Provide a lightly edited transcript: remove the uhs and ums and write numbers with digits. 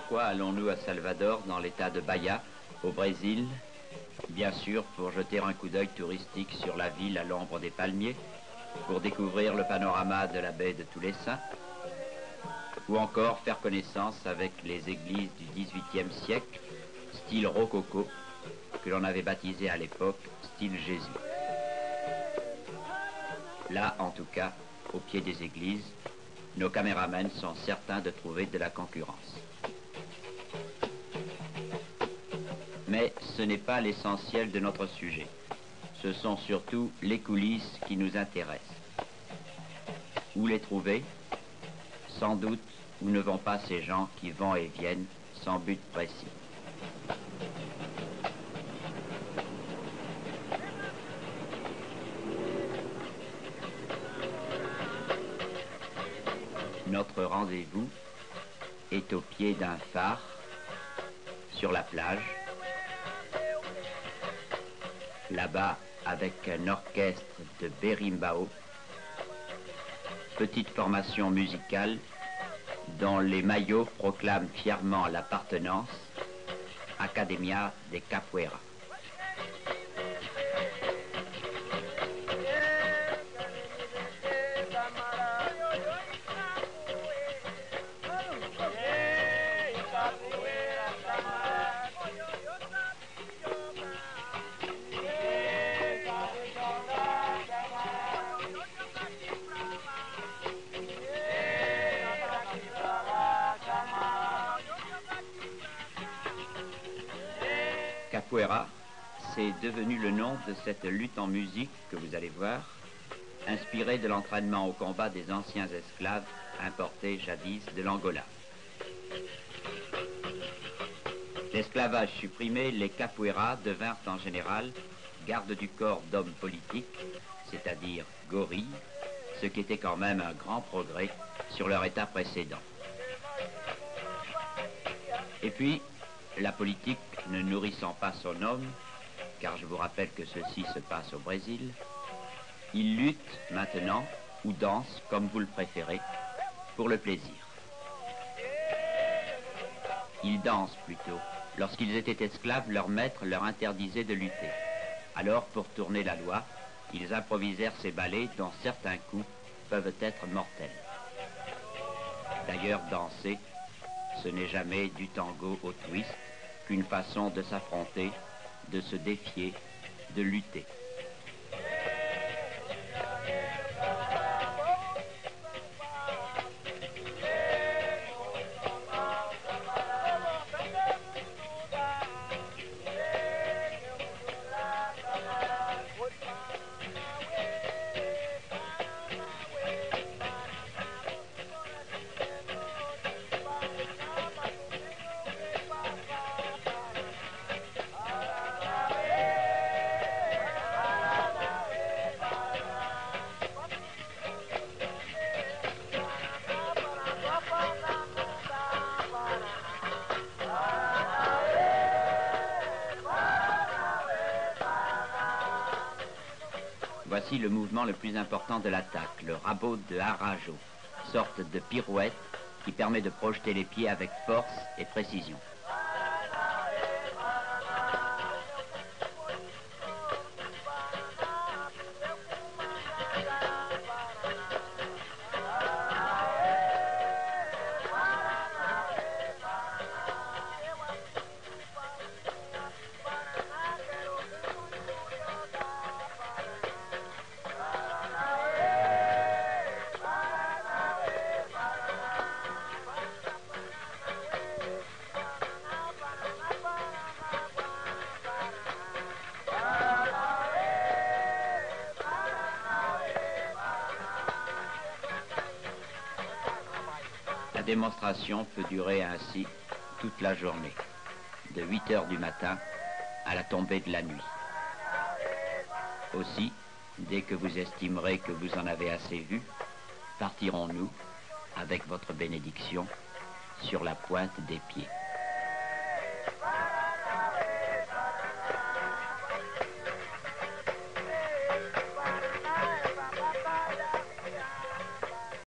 Pourquoi allons-nous à Salvador, dans l'état de Bahia, au Brésil? Bien sûr, pour jeter un coup d'œil touristique sur la ville à l'ombre des palmiers, pour découvrir le panorama de la baie de Tous les Saints, ou encore faire connaissance avec les églises du XVIIIe siècle, style rococo, que l'on avait baptisé à l'époque style Jésus. Là, en tout cas, au pied des églises, nos caméramens sont certains de trouver de la concurrence. Mais ce n'est pas l'essentiel de notre sujet. Ce sont surtout les coulisses qui nous intéressent. Où les trouver? Sans doute où ne vont pas ces gens qui vont et viennent sans but précis. Notre rendez-vous est au pied d'un phare, sur la plage, là-bas avec un orchestre de berimbau, petite formation musicale dont les maillots proclament fièrement l'appartenance, Academia de Capoeira. Capoeira, c'est devenu le nom de cette lutte en musique que vous allez voir, inspirée de l'entraînement au combat des anciens esclaves importés jadis de l'Angola. L'esclavage supprimé, les capoeiras devinrent en général gardes du corps d'hommes politiques, c'est-à-dire gorilles, ce qui était quand même un grand progrès sur leur état précédent. Et puis, la politique ne nourrissant pas son homme, car je vous rappelle que ceci se passe au Brésil, ils luttent maintenant, ou dansent, comme vous le préférez, pour le plaisir. Ils dansent plutôt. Lorsqu'ils étaient esclaves, leur maître leur interdisait de lutter. Alors, pour tourner la loi, ils improvisèrent ces ballets dont certains coups peuvent être mortels. D'ailleurs, danser, ce n'est jamais du tango au twist, qu'une façon de s'affronter, de se défier, de lutter. Voici le mouvement le plus important de l'attaque, le rabot de Arajo, sorte de pirouette qui permet de projeter les pieds avec force et précision. La démonstration peut durer ainsi toute la journée, de 8 heures du matin à la tombée de la nuit. Aussi, dès que vous estimerez que vous en avez assez vu, partirons-nous, avec votre bénédiction, sur la pointe des pieds.